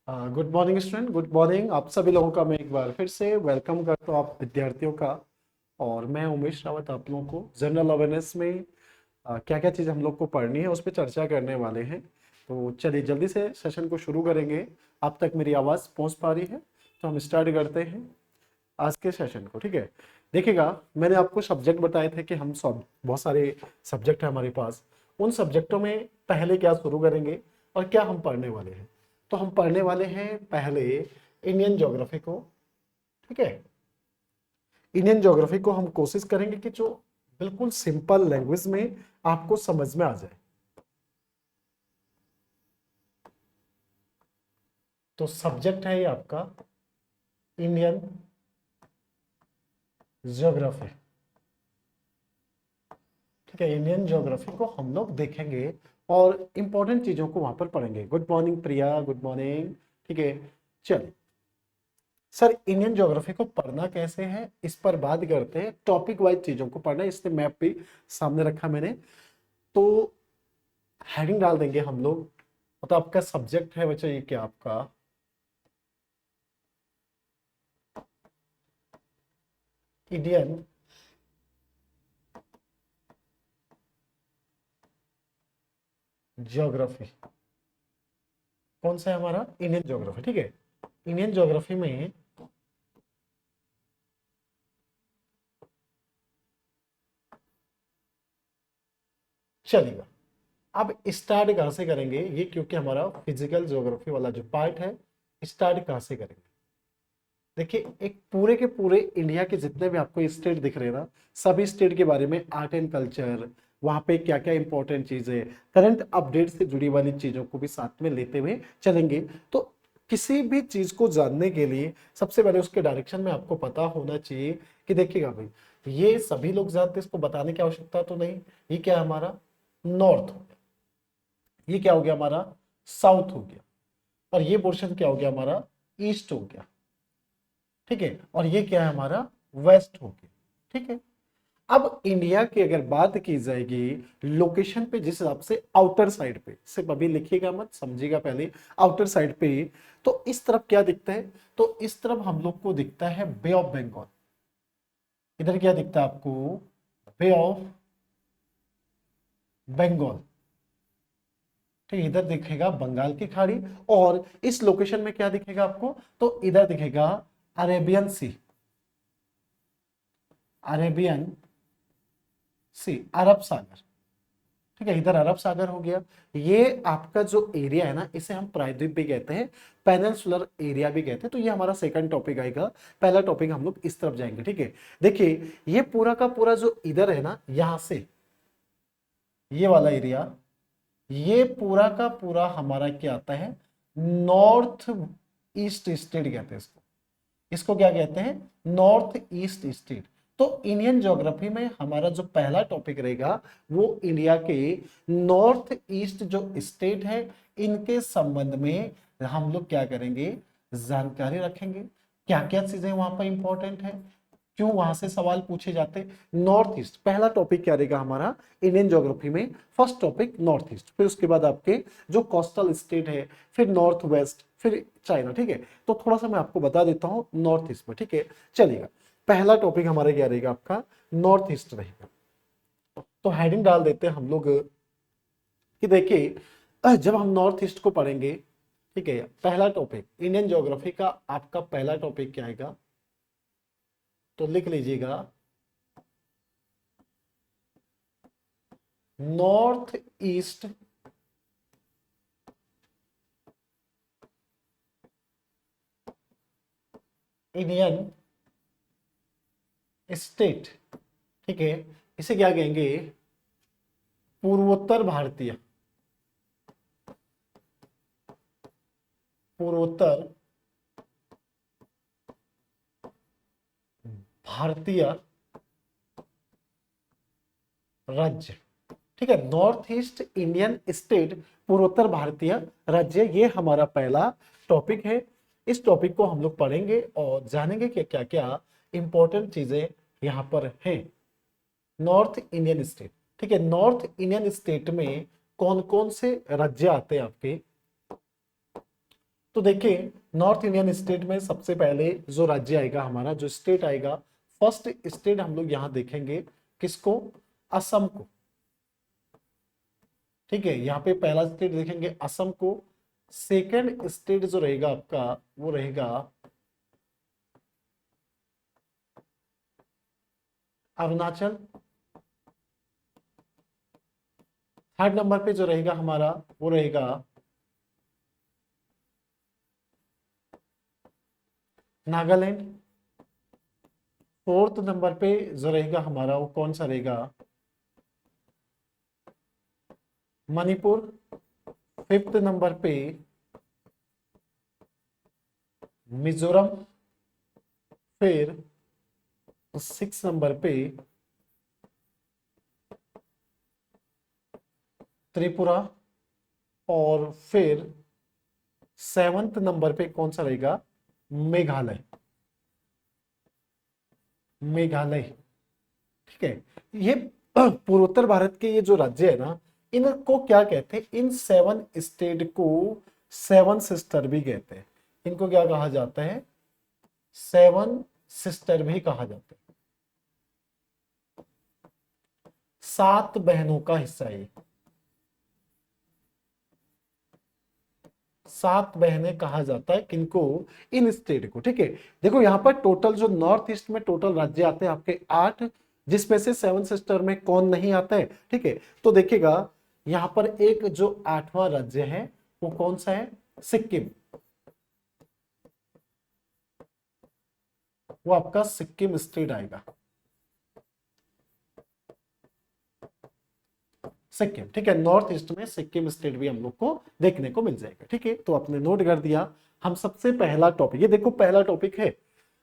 Good morning student, good morning. आप सभी लोगों का मैं एक बार फिर से वेलकम करता हूँ आप विद्यार्थियों का। और मैं उमेश रावत आप लोगों को जनरल अवेयरनेस में क्या क्या चीज़ हम लोग को पढ़नी है उस पर चर्चा करने वाले हैं। तो चलिए जल्दी से सेशन को शुरू करेंगे। आप तक मेरी आवाज़ पहुँच पा रही है तो हम स्टार्ट करते हैं आज के सेशन को। ठीक है, देखिएगा, मैंने आपको सब्जेक्ट बताए थे कि हम सब बहुत सारे सब्जेक्ट है हमारे पास। उन सब्जेक्टों में पहले क्या शुरू करेंगे और क्या हम पढ़ने वाले हैं। तो हम पढ़ने वाले हैं पहले इंडियन ज्योग्राफी को। ठीक है, इंडियन ज्योग्राफी को हम कोशिश करेंगे कि जो बिल्कुल सिंपल लैंग्वेज में आपको समझ में आ जाए। तो सब्जेक्ट है ये आपका इंडियन ज्योग्राफी। ठीक है, इंडियन ज्योग्राफी को हम लोग देखेंगे और इंपॉर्टेंट चीजों को वहां पर पढ़ेंगे। गुड मॉर्निंग प्रिया, गुड मॉर्निंग। ठीक है, चलिए सर, इंडियन ज्योग्राफी को पढ़ना कैसे है इस पर बात करते हैं। टॉपिक वाइज चीजों को पढ़ना है, इसलिए मैप भी सामने रखा मैंने। तो हेडिंग डाल देंगे हम लोग। मतलब आपका सब्जेक्ट है बच्चा ये क्या आपका इंडियन ज्योग्राफी। कौन सा है हमारा इंडियन ज्योग्राफी। ठीक है, इंडियन ज्योग्राफी में चलेगा। अब स्टार्ट कहां से करेंगे ये, क्योंकि हमारा फिजिकल ज्योग्राफी वाला जो पार्ट है, स्टार्ट कहां से करेंगे। देखिए, एक पूरे के पूरे इंडिया के जितने भी आपको स्टेट दिख रहे हैं ना, सभी स्टेट के बारे में आर्ट एंड कल्चर, वहां पे क्या क्या इंपॉर्टेंट चीजें, करंट अपडेट से जुड़ी वाली चीजों को भी साथ में लेते हुए चलेंगे। तो किसी भी चीज को जानने के लिए सबसे पहले उसके डायरेक्शन में आपको पता होना चाहिए कि देखिएगा भाई, ये सभी लोग जानते हैं, इसको बताने की आवश्यकता तो नहीं। ये क्या है हमारा नॉर्थ हो गया, ये क्या हो गया हमारा साउथ हो गया, और ये पोर्शन क्या हो गया हमारा ईस्ट हो गया। ठीक है, और ये क्या है हमारा वेस्ट हो गया। ठीक है, अब इंडिया की अगर बात की जाएगी लोकेशन पे, जिस हिसाब से आउटर साइड पे, सिर्फ अभी लिखिएगा मत, समझिएगा पहले। आउटर साइड पे तो इस तरफ क्या दिखता है, तो इस तरफ हम लोग को दिखता है बे ऑफ बंगाल। इधर क्या दिखता है आपको, बे ऑफ बंगाल। ठीक है, इधर दिखेगा बंगाल की खाड़ी। और इस लोकेशन में क्या दिखेगा आपको, तो इधर दिखेगा अरेबियन सी, अरेबियन सी, अरब सागर। ठीक है, इधर अरब सागर हो गया। ये आपका जो एरिया है ना, इसे हम प्रायद्वीप भी कहते हैं, पेनिनसुलर एरिया भी कहते हैं। तो ये हमारा सेकंड टॉपिक आएगा। पहला टॉपिक हम लोग इस तरफ जाएंगे। ठीक है, देखिए ये पूरा का पूरा जो इधर है ना, यहां से ये वाला एरिया, ये पूरा का पूरा हमारा क्या आता है, नॉर्थ ईस्ट स्टेट कहते हैं इसको। इसको क्या कहते हैं, नॉर्थ ईस्ट स्टेट। तो इंडियन ज्योग्राफी में हमारा जो पहला टॉपिक रहेगा वो इंडिया के नॉर्थ ईस्ट जो स्टेट है, इनके संबंध में हम लोग क्या करेंगे, जानकारी रखेंगे। क्या क्या चीजें वहां पर इंपॉर्टेंट है, क्यों वहां से सवाल पूछे जाते। नॉर्थ ईस्ट पहला टॉपिक क्या रहेगा हमारा इंडियन ज्योग्राफी में, फर्स्ट टॉपिक नॉर्थ ईस्ट। फिर उसके बाद आपके जो कोस्टल स्टेट है, फिर नॉर्थ वेस्ट, फिर चाइना। ठीक है, तो थोड़ा सा मैं आपको बता देता हूँ नॉर्थ ईस्ट में। ठीक है, चलिएगा, पहला टॉपिक हमारा क्या रहेगा आपका, नॉर्थ ईस्ट रहेगा। तो हेडिंग डाल देते हैं हम लोग कि देखिए, जब हम नॉर्थ ईस्ट को पढ़ेंगे, ठीक है, पहला टॉपिक इंडियन ज्योग्राफी का आपका पहला टॉपिक क्या आएगा, तो लिख लीजिएगा नॉर्थ ईस्ट इंडियन स्टेट। ठीक है, इसे क्या कहेंगे, पूर्वोत्तर भारतीय, पूर्वोत्तर भारतीय राज्य। ठीक है, नॉर्थ ईस्ट इंडियन स्टेट, पूर्वोत्तर भारतीय राज्य, ये हमारा पहला टॉपिक है। इस टॉपिक को हम लोग पढ़ेंगे और जानेंगे कि क्या क्या इंपॉर्टेंट चीजें यहां पर हैं। नॉर्थ इंडियन स्टेट, ठीक है, नॉर्थ इंडियन स्टेट में कौन कौन से राज्य आते हैं आपके, तो देखिए नॉर्थ इंडियन स्टेट में सबसे पहले जो राज्य आएगा हमारा, जो स्टेट आएगा, फर्स्ट स्टेट हम लोग यहां देखेंगे किसको, असम को। ठीक है, यहाँ पे पहला स्टेट देखेंगे असम को। सेकंड स्टेट जो रहेगा आपका वो रहेगा अरुणाचल। थर्ड नंबर पे जो रहेगा हमारा वो रहेगा नागालैंड। फोर्थ नंबर पे जो रहेगा हमारा वो कौन सा रहेगा, मणिपुर। फिफ्थ नंबर पे मिजोरम। फिर सिक्स नंबर पे त्रिपुरा। और फिर सेवंथ नंबर पे कौन सा रहेगा, मेघालय। मेघालय। ठीक है, ये पूर्वोत्तर भारत के ये जो राज्य है ना, इनको क्या कहते हैं, इन सेवन स्टेट को सेवन सिस्टर भी कहते हैं। इनको क्या कहा जाता है, सेवन सिस्टर भी कहा जाता है। सात बहनों का हिस्सा है, सात बहनें कहा जाता है किनको, इन स्टेट को। ठीक है, देखो यहाँ पर टोटल जो नॉर्थ ईस्ट में टोटल राज्य आते हैं आपके 8, जिसमें से सेवन सिस्टर में कौन नहीं आता है। ठीक है, तो देखिएगा यहाँ पर एक जो 8वां राज्य है वो कौन सा है, सिक्किम। वो आपका सिक्किम स्टेट आएगा, सिक्किम। ठीक है, नॉर्थ ईस्ट में सिक्किम स्टेट भी हम लोग को देखने को मिल जाएगा। ठीक है, तो आपने नोट कर दिया। हम सबसे पहला टॉपिक, ये देखो पहला टॉपिक है,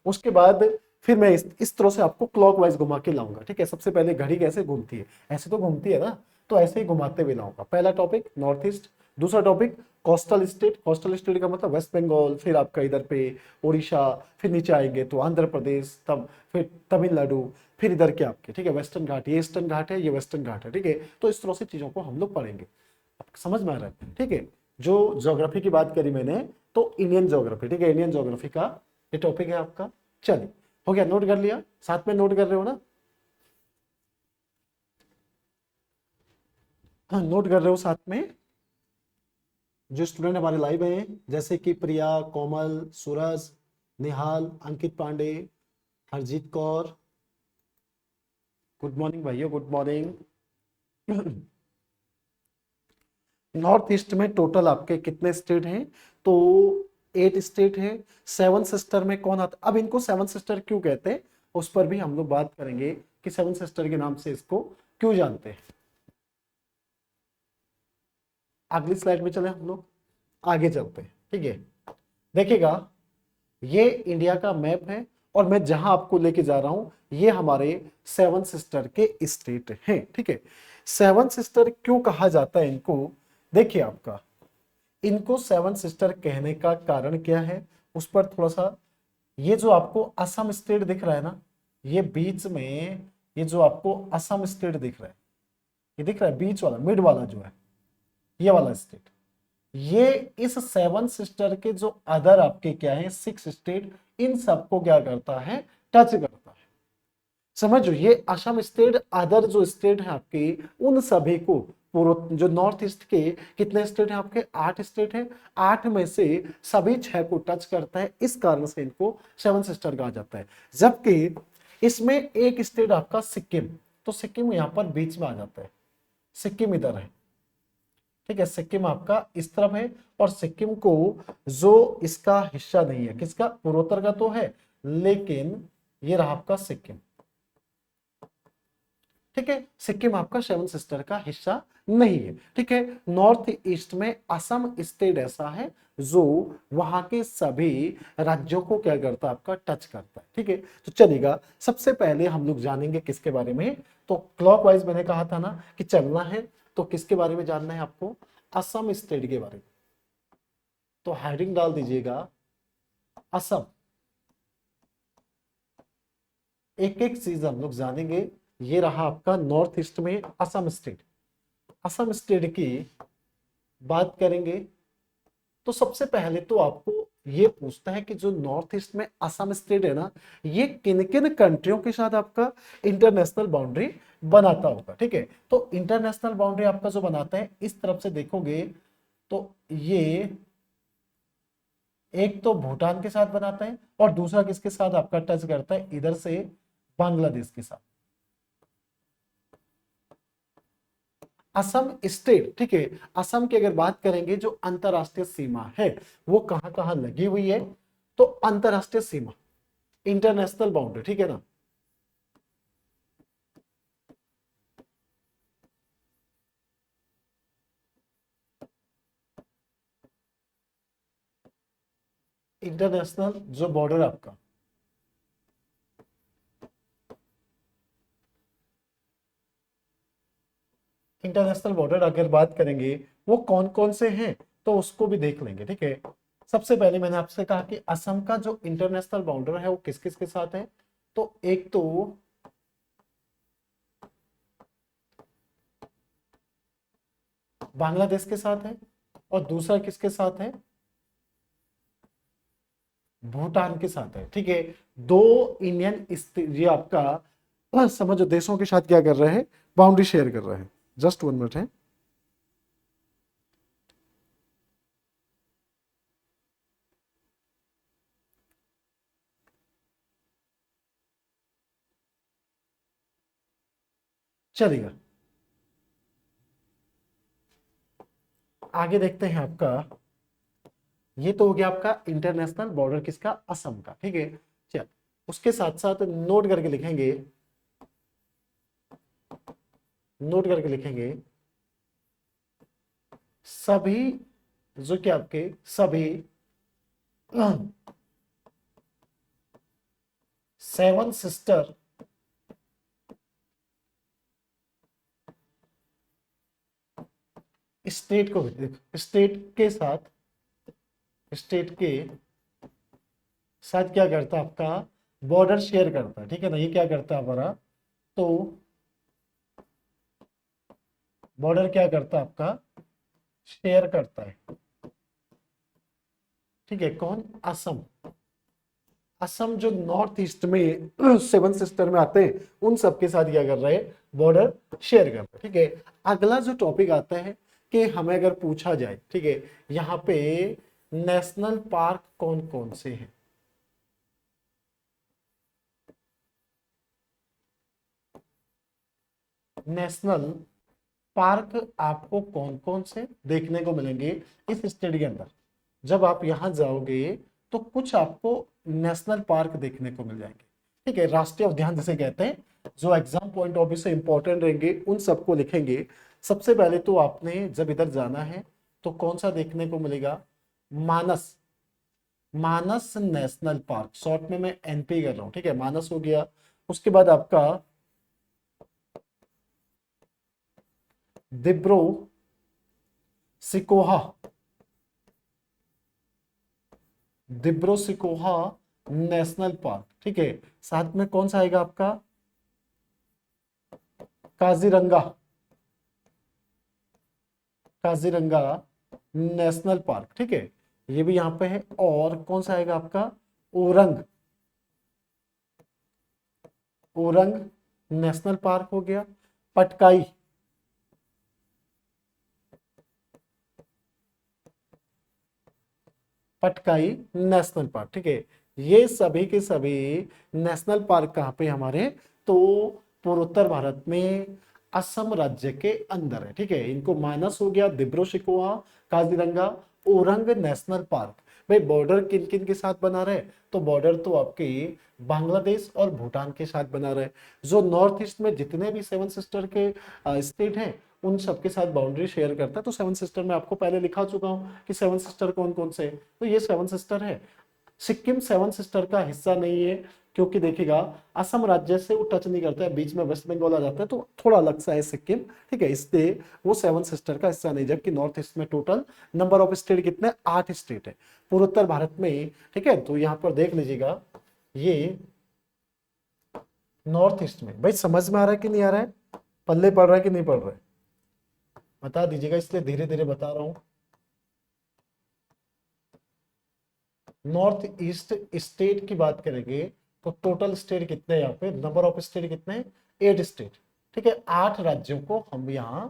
उसके बाद फिर मैं इस तरह से आपको क्लॉकवाइज घुमा के लाऊंगा। ठीक है, सबसे पहले घड़ी कैसे घूमती है, ऐसे तो घूमती है ना, तो ऐसे ही घुमाते हुए लाऊंगा। पहला टॉपिक नॉर्थ ईस्ट, दूसरा topic coastal state. Coastal state का मतलब वेस्ट बंगाल, फिर आपका इधर पे उड़ीसा, फिर नीचे आएंगे तो आंध्र प्रदेश, तब फिर तमिलनाडु, फिर इधर के आपके, ठीक है, वेस्टर्न घाट। ये ईस्टर्न घाट है, ये वेस्टर्न घाट है। ठीक है, तो इस तरह से चीजों को हम लोग पढ़ेंगे, समझ में आ रहा है। ठीक है, जो ज्योग्राफी की बात करी मैंने, तो इंडियन ज्योग्राफी, ठीक है, इंडियन ज्योग्राफी का ये टॉपिक है आपका। चलिए, हो गया, नोट कर लिया, साथ में नोट कर रहे हो ना, हाँ नोट कर रहे हो साथ में। जो स्टूडेंट हमारे लाइव हैं जैसे कि प्रिया, कोमल, सूरज, निहाल, अंकित पांडे, हरजीत कौर, गुड मॉर्निंग भाइयों, गुड मॉर्निंग। नॉर्थ ईस्ट में टोटल आपके कितने स्टेट हैं, तो 8 स्टेट है। सेवन सिस्टर में कौन आता, अब इनको सेवन सिस्टर क्यों कहते हैं उस पर भी हम लोग बात करेंगे कि सेवन सिस्टर के नाम से इसको क्यों जानते हैं। अगली स्लाइड में चले हम लोग, आगे चलते हैं। ठीक है, देखिएगा ये इंडिया का मैप है और मैं जहां आपको लेके जा रहा हूं ये हमारे सेवन सिस्टर के स्टेट हैं। ठीक है, सेवन सिस्टर क्यों कहा जाता है इनको, देखिए आपका, इनको सेवन सिस्टर कहने का कारण क्या है उस पर थोड़ा सा, ये जो आपको असम स्टेट दिख रहा है ना, ये बीच में, ये जो आपको असम स्टेट दिख रहा है, ये दिख रहा है बीच वाला, मिड वाला जो है, ये वाला स्टेट, ये इस सेवन सिस्टर के जो अदर आपके क्या है 6 स्टेट, इन सबको क्या करता है, टच करता है। समझो, ये असम स्टेट अदर जो स्टेट है आपके, उन सभी को, पूर्व जो नॉर्थ ईस्ट के कितने स्टेट हैं आपके, 8 स्टेट हैं, 8 में से सभी 6 को टच करता है, इस कारण से इनको सेवन सिस्टर कहा जाता है। जबकि इसमें एक स्टेट आपका सिक्किम, तो सिक्किम यहां पर बीच में आ जाता है, सिक्किम इधर है। ठीक है, सिक्किम आपका इस तरफ है, और सिक्किम को जो इसका हिस्सा नहीं है, किसका, पूर्वोत्तर का तो है, लेकिन ये रहा आपका सिक्किम। ठीक है, सिक्किम आपका सेवन सिस्टर का हिस्सा नहीं है। ठीक है, नॉर्थ ईस्ट में असम स्टेट ऐसा है जो वहां के सभी राज्यों को क्या करता है, आपका टच करता है। ठीक है, तो चलेगा, सबसे पहले हम लोग जानेंगे किसके बारे में, तो क्लॉकवाइज मैंने कहा था ना कि चलना है, तो किसके बारे में जानना है आपको, असम स्टेट के बारे में। तो हेडिंग डाल दीजिएगा असम, एक एक चीज हम लोग जानेंगे। ये रहा आपका नॉर्थ ईस्ट में असम स्टेट। असम स्टेट की बात करेंगे तो सबसे पहले तो आपको ये पूछता है कि जो नॉर्थ ईस्ट में असम स्टेट है ना, ये किन किन कंट्रियों के साथ आपका इंटरनेशनल बाउंड्री बनाता होगा। ठीक है, तो इंटरनेशनल बाउंड्री आपका जो बनाता है इस तरफ से देखोगे तो ये एक तो भूटान के साथ बनाता है और दूसरा किसके साथ आपका टच करता है, इधर से बांग्लादेश के साथ। असम स्टेट, ठीक है, असम की अगर बात करेंगे जो अंतरराष्ट्रीय सीमा है वो कहां कहां लगी हुई है, तो अंतरराष्ट्रीय सीमा, इंटरनेशनल बाउंड्री, ठीक है ना। इंटरनेशनल जो बॉर्डर आपका, इंटरनेशनल बॉर्डर अगर बात करेंगे वो कौन कौन से हैं तो उसको भी देख लेंगे। ठीक है, सबसे पहले मैंने आपसे कहा कि असम का जो इंटरनेशनल बाउंडर है वो किस किस के साथ है, तो एक तो बांग्लादेश के साथ है और दूसरा किसके साथ है, भूटान के साथ है। ठीक है, दो इंडियन ये आपका समझो देशों के साथ क्या कर रहे हैं, बाउंड्री शेयर कर रहे हैं। जस्ट 1 मिनट है। चलेगा, आगे देखते हैं आपका। ये तो हो गया आपका इंटरनेशनल बॉर्डर किसका, असम का। ठीक है, चल उसके साथ साथ नोट करके लिखेंगे, नोट करके लिखेंगे सभी जो कि आपके सभी 7 सिस्टर स्टेट को भी, स्टेट के साथ, स्टेट के साथ क्या करता है आपका, बॉर्डर शेयर करता है। ठीक है ना, ये क्या करता है हमारा, तो बॉर्डर क्या करता है आपका, शेयर करता है। ठीक है, कौन, असम। असम जो नॉर्थ ईस्ट में 7 सिस्टर में आते हैं उन सबके साथ क्या कर रहे हैं, बॉर्डर शेयर कर रहे हैं। ठीक है, अगला जो टॉपिक आता है कि हमें अगर पूछा जाए, ठीक है, यहाँ पे नेशनल पार्क कौन कौन से हैं, नेशनल पार्क आपको कौन कौन से देखने को मिलेंगे इस स्टेट के अंदर। जब आप यहां जाओगे तो कुछ आपको नेशनल पार्क देखने को मिल जाएंगे। ठीक है, राष्ट्रीय उद्यान जिसे कहते हैं, जो एग्जाम पॉइंट ऑफ व्यू से इंपॉर्टेंट रहेंगे उन सबको लिखेंगे। सबसे पहले तो आपने जब इधर जाना है तो कौन सा देखने को मिलेगा, मानस, मानस नेशनल पार्क, शॉर्ट में मैं एनपी कर रहा हूं। ठीक है, मानस हो गया। उसके बाद आपका दिब्रो सिकोहा, दिब्रो सिकोहा नेशनल पार्क। ठीक है, साथ में कौन सा आएगा आपका, काजीरंगा, काजीरंगा नेशनल पार्क। ठीक है, ये भी यहां पे है। और कौन सा आएगा आपका, ओरंग, ओरंग नेशनल पार्क हो गया। Patkai, Patkai national park. ठीक है, ये सभी के सभी नेशनल पार्क कहां पे हमारे, तो पूर्वोत्तर भारत में असम राज्य के अंदर है। ठीक है, इनको मानस हो गया, दिब्रो सिकोहा, काजीरंगा, ओरंग नेशनल पार्क। भाई बॉर्डर किन किन के साथ बना रहे, तो बॉर्डर तो आपके बांग्लादेश और भूटान के साथ बना रहे। जो नॉर्थ ईस्ट में जितने भी 7 सिस्टर के स्टेट हैं उन सबके साथ बाउंड्री शेयर करता है। तो 7 सिस्टर में आपको पहले लिखा चुका हूं कि 7 सिस्टर कौन कौन से हैं। तो ये 7 सिस्टर है। सिक्किम 7 सिस्टर का हिस्सा नहीं है क्योंकि देखिएगा असम राज्य से वो टच नहीं करता है, बीच में वेस्ट बंगाल आ जाता है, तो थोड़ा अलग सा है सिक्किम। ठीक है, इसलिए वो 7 सिस्टर का हिस्सा नहीं। जबकि नॉर्थ ईस्ट में टोटल नंबर ऑफ स्टेट कितने, 8 स्टेट है पूर्वोत्तर भारत में। ठीक है, तो यहाँ पर देख लीजिएगा ये नॉर्थ ईस्ट में। भाई समझ में आ रहा है कि नहीं आ रहा है, पल्ले पड़ रहा है कि नहीं पड़ रहा है, बता दीजिएगा, इसलिए धीरे धीरे बता रहा हूं। नॉर्थ ईस्ट स्टेट की बात करेंगे तो टोटल स्टेट कितने हैं यहाँ पे, नंबर ऑफ स्टेट कितने हैं, 8 स्टेट। ठीक है, 8 राज्यों को हम यहाँ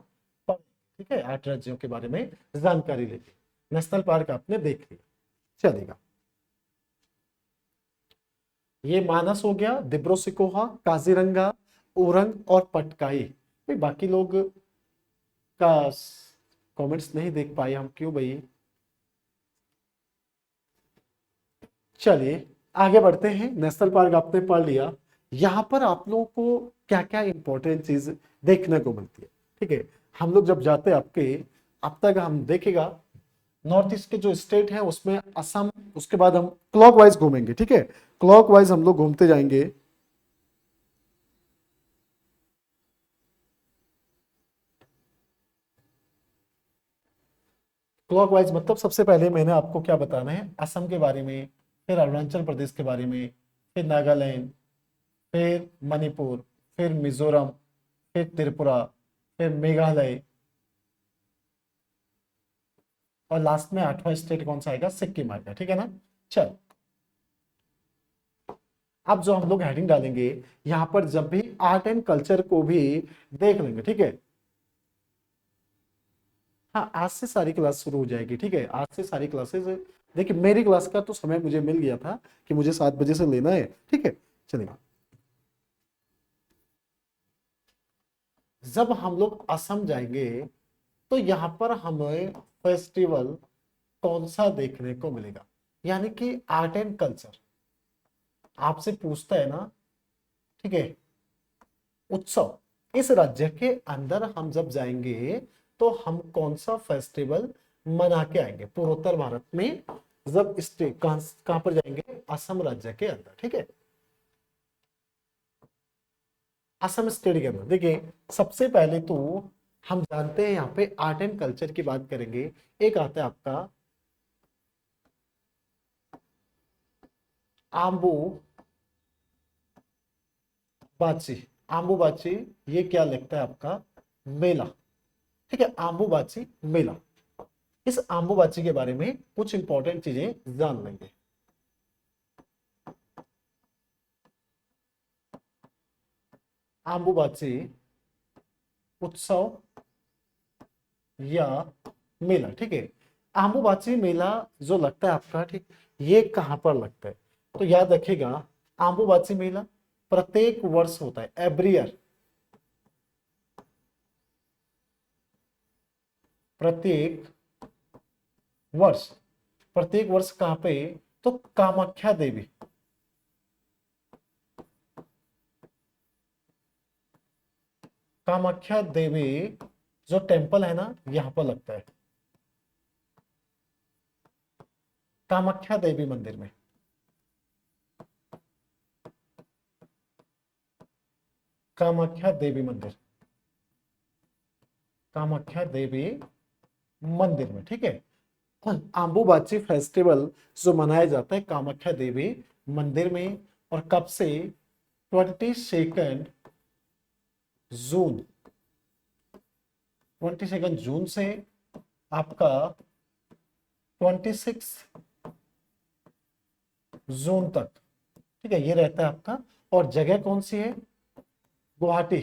पढ़ेंगे। ठीक है, 8 राज्यों के बारे में जानकारी लेंगे। नेशनल पार्क आपने देख लिया, चलेगा। ये मानस हो गया, दिब्रो सिकोहा, काजीरंगा, ओरंग और पटकाई। भाई बाकी लोग का कमेंट्स नहीं देख पाए हम, क्यों भाई। चलिए आगे बढ़ते हैं। नेशनल पार्क आपने पढ़ लिया। यहां पर आप लोगों को क्या क्या इंपॉर्टेंट चीज देखने को मिलती है। ठीक है, हम लोग जब जाते हैं आपके, अब तक हम देखेगा नॉर्थ ईस्ट के जो स्टेट है उसमें असम, उसके बाद हम क्लॉकवाइज घूमेंगे। ठीक है, क्लॉकवाइज हम लोग घूमते जाएंगे। क्लॉकवाइज मतलब सबसे पहले मैंने आपको क्या बताना है, असम के बारे में, फिर अरुणाचल प्रदेश के बारे में, फिर नागालैंड, फिर मणिपुर, फिर मिजोरम, फिर त्रिपुरा, फिर मेघालय, और लास्ट में 8वां स्टेट कौन सा आएगा, सिक्किम आएगा। ठीक है ना। चल, अब जो हम लोग हेडिंग डालेंगे यहां पर, जब भी आर्ट एंड कल्चर को भी देख लेंगे। ठीक है, हाँ आज से सारी क्लास शुरू हो जाएगी। ठीक है, आज से सारी क्लासेस, देखिए मेरी क्लास का तो समय मुझे मिल गया था कि मुझे 7 बजे से लेना है। ठीक है, चलेगा। जब हम लोग असम जाएंगे तो यहाँ पर हमें फेस्टिवल कौन सा देखने को मिलेगा, यानी कि आर्ट एंड कल्चर आपसे पूछता है ना। ठीक है, उत्सव, इस राज्य के अंदर हम जब जाएंगे तो हम कौन सा फेस्टिवल मना के आएंगे पूर्वोत्तर भारत में, जब स्टेट कहां पर जाएंगे, असम राज्य के अंदर। ठीक है, असम स्टेट के अंदर देखिए, सबसे पहले तो हम जानते हैं यहाँ पे आर्ट एंड कल्चर की बात करेंगे। एक आता है आपका आम्बू बाची। आम्बू बाची, ये क्या लगता है आपका, मेला। ठीक है, आम्बूबाची मेला। इस आम्बूबाची के बारे में कुछ इंपॉर्टेंट चीजें जान लेंगे। आम्बूबाची उत्सव या मेला। ठीक है, आम्बूबाची मेला जो लगता है आपका, ठीक, ये कहां पर लगता है, तो याद रखिएगा आम्बूबाची मेला प्रत्येक वर्ष होता है, एवरी ईयर, प्रत्येक वर्ष। प्रत्येक वर्ष कहां पे, तो कामाख्या देवी, कामाख्या देवी जो टेम्पल है ना, यहां पर लगता है, कामाख्या देवी मंदिर में। कामाख्या देवी मंदिर, कामाख्या देवी मंदिर में। ठीक है, आम्बुबाची फेस्टिवल जो मनाया जाता है कामाख्या देवी मंदिर में, और कब से, 22 जून, 22 जून से आपका 26 जून तक। ठीक है, ये रहता है आपका। और जगह कौन सी है, गुवाहाटी।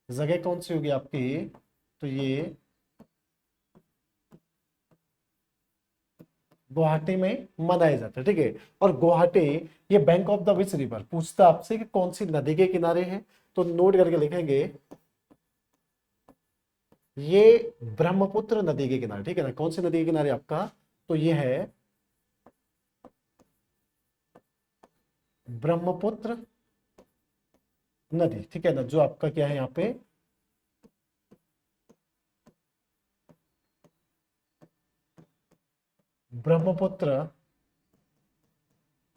जगह कौन सी होगी आपकी, तो ये गुवाहाटी में मनाया जाता है। ठीक है, और गुवाहाटी, ये bank of the which river, पूछता है आपसे कि कौन सी नदी के किनारे है, तो नोट करके लिखेंगे ये ब्रह्मपुत्र नदी के किनारे। ठीक है ना, कौन सी नदी के किनारे आपका, तो ये है ब्रह्मपुत्र नदी। ठीक है ना, जो आपका क्या है यहाँ पे, ब्रह्मपुत्र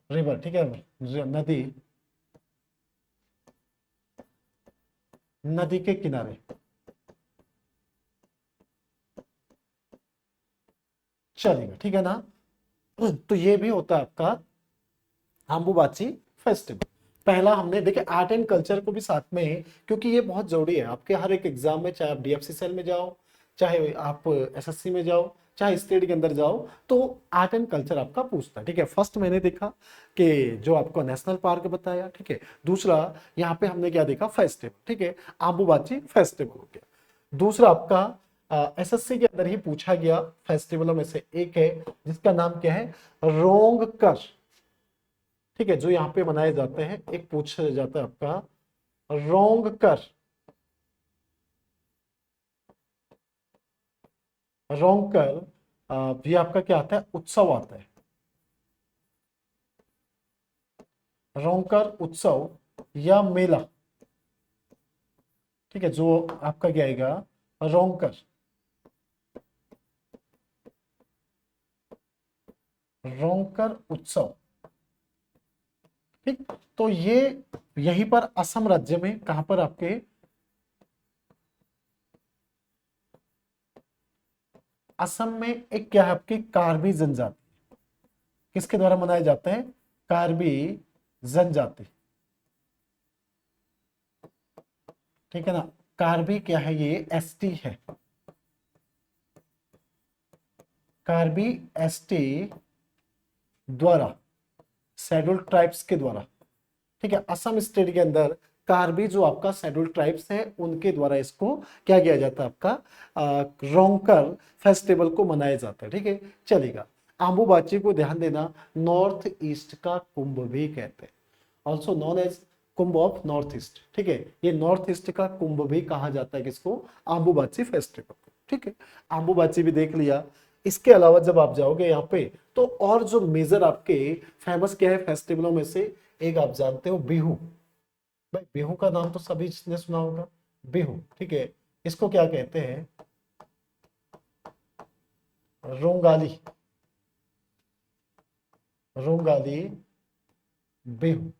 रिवर। ठीक है, नदी, नदी के किनारे। चलेगा, ठीक है ना। तो ये भी होता है आपका आम्बुबाची फेस्टिवल। पहला हमने देखे आर्ट एंड कल्चर को भी साथ में, क्योंकि ये बहुत जरूरी है आपके हर एक एग्जाम में, चाहे आप डीएफसीसीएल में जाओ, चाहे आप एसएससी में जाओ, चाहे स्टेट के अंदर जाओ तो आर्ट एंड कल्चर आपका पूछता है। ठीक है, फर्स्ट मैंने देखा कि जो आपको नेशनल पार्क बताया। ठीक है, दूसरा यहाँ पे हमने क्या देखा, फेस्टिवल। ठीक है, आबूबाची फेस्टिवल हो गया। दूसरा आपका एसएससी के अंदर ही पूछा गया फेस्टिवलों में से एक है जिसका नाम क्या है, रोंगकर। ठीक है, जो यहाँ पे मनाए जाते हैं, एक पूछा जाता है आपका रोंगकर। रोंगकर ये आपका क्या आता है, उत्सव आता है। रोंगकर उत्सव या मेला। ठीक है, जो आपका क्या आएगा, रोंगकर, रोंगकर उत्सव। ठीक, तो ये यहीं पर असम राज्य में, कहां पर आपके, असम में एक क्या है आपकी कार्बी जनजाति, किसके द्वारा मनाया जाता है, कार्बी जनजाति। ठीक है ना, कार्बी क्या है, ये एसटी है, कार्बी एसटी द्वारा, शेड्यूल ट्राइब्स के द्वारा। ठीक है, असम स्टेट के अंदर कार्बी जो आपका शेड्यूल ट्राइब्स है उनके द्वारा इसको क्या किया जाता है, आपका रोंगकर फेस्टिवल को मनाया जाता है। ठीक है, चलेगा। आम्बुबाची को ध्यान देना, नॉर्थ ईस्ट का कुंभ भी कहते हैं, also known as Kumbh of north east. ठीक है, ये नॉर्थ ईस्ट का कुंभ भी कहा जाता है किसको, आम्बुबाची फेस्टिवल को। ठीक है, आम्बुबाची भी देख लिया। इसके अलावा जब आप जाओगे यहाँ पे तो और जो मेजर आपके फेमस क्या है फेस्टिवलों में से एक, आप जानते हो बिहू। भाई बिहू का नाम तो सभी ने सुना होगा, बिहू। ठीक है, इसको क्या कहते हैं, रोंगाली, रोंगाली बिहू।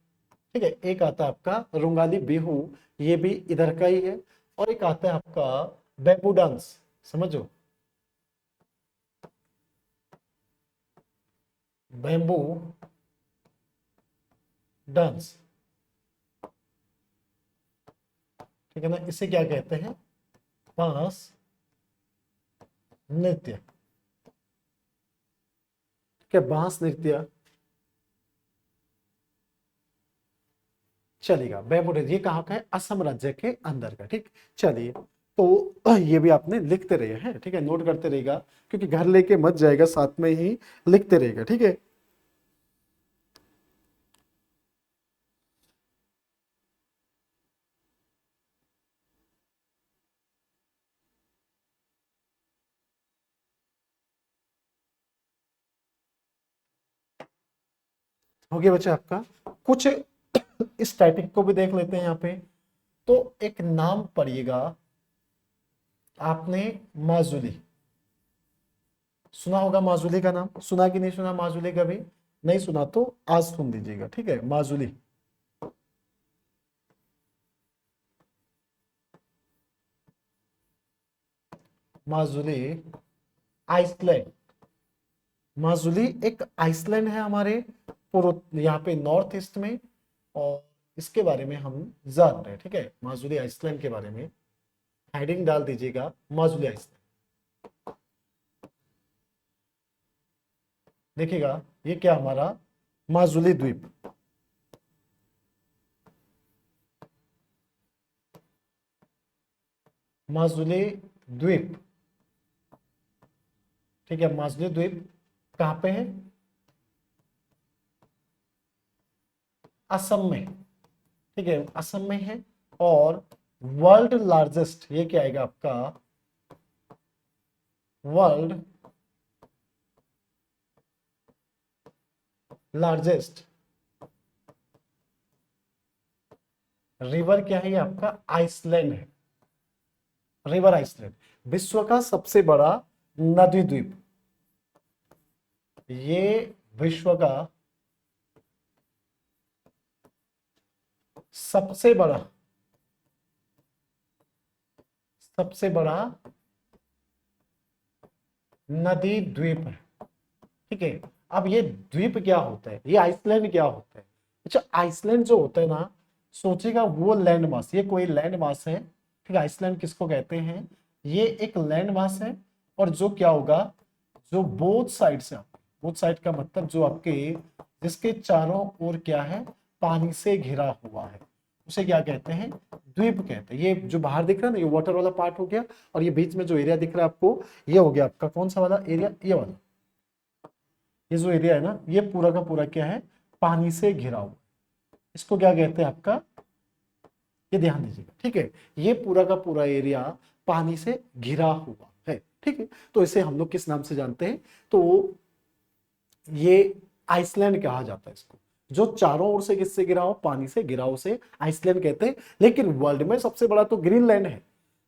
ठीक है, एक आता है आपका रोंगाली बिहू, ये भी इधर का ही है। और एक आता है आपका बैम्बू डांस, समझो, बैम्बू डांस। ठीक है ना, इसे क्या कहते हैं, बांस नृत्य। क्या, बांस नृत्य, चलेगा। बैम्बू डांस ये कहाँ का है, असम राज्य के अंदर का। ठीक, चलिए, तो ये भी आपने लिखते रहिए हैं। ठीक है, नोट करते रहेगा, क्योंकि घर लेके मत जाएगा, साथ में ही लिखते रहेगा। ठीक है, हो गया बच्चा आपका। कुछ स्टैटिक को भी देख लेते हैं यहाँ पे। तो एक नाम पढ़िएगा आपने, माजुली, सुना होगा माजुली का नाम, सुना कि नहीं सुना माजुली कभी, नहीं सुना तो आज सुन लीजिएगा। ठीक है, माजुली, माजुली आइसलैंड। माजुली एक आइसलैंड है हमारे पूर्व यहाँ पे नॉर्थ ईस्ट में, और इसके बारे में हम जान रहे हैं। ठीक है, माजुली आइसलैंड के बारे में हेडिंग डाल दीजिएगा, माजुली आइसलैंड। देखिएगा ये क्या हमारा माजुली द्वीप, माजुली द्वीप। ठीक है, माजुली द्वीप कहाँ पे है, असम में। ठीक है, असम में है। और वर्ल्ड लार्जेस्ट, ये क्या आएगा आपका, वर्ल्ड लार्जेस्ट रिवर क्या है, ये आपका आइसलैंड है, रिवर आइसलैंड। विश्व का सबसे बड़ा नदी द्वीप, ये विश्व का सबसे बड़ा, सबसे बड़ा नदी द्वीप है। ठीक है, अब ये द्वीप क्या होता है, ये आइसलैंड क्या होता है। अच्छा, आइसलैंड जो होता है ना, सोचेगा वो लैंड मास, ये कोई लैंड मास है। ठीक है, आइसलैंड किसको कहते हैं, ये एक लैंड मास है। और जो क्या होगा, जो बोथ साइड से आपके, बोथ साइड का मतलब जो आपके जिसके चारों ओर क्या है, पानी से घिरा हुआ है, उसे क्या कहते हैं, द्वीप कहते हैं। ये जो बाहर दिख रहा है ना, ये वाटर वाला पार्ट हो गया, और ये बीच में जो एरिया दिख रहा है आपको, ये हो गया आपका कौन सा वाला एरिया, ये वाला। ये जो एरिया है ना, ये पूरा का पूरा क्या है, पानी से घिरा हुआ। इसको क्या कहते हैं आपका, ये ध्यान दीजिएगा, ठीक है। ये पूरा का पूरा एरिया पानी से घिरा हुआ है, ठीक है। तो इसे हम लोग किस नाम से जानते हैं, तो ये आइसलैंड कहा जाता है इसको। जो चारों ओर से किससे घिरा हो, पानी से घिरा हो, उसे आइसलैंड कहते हैं। लेकिन वर्ल्ड में सबसे बड़ा तो ग्रीनलैंड है।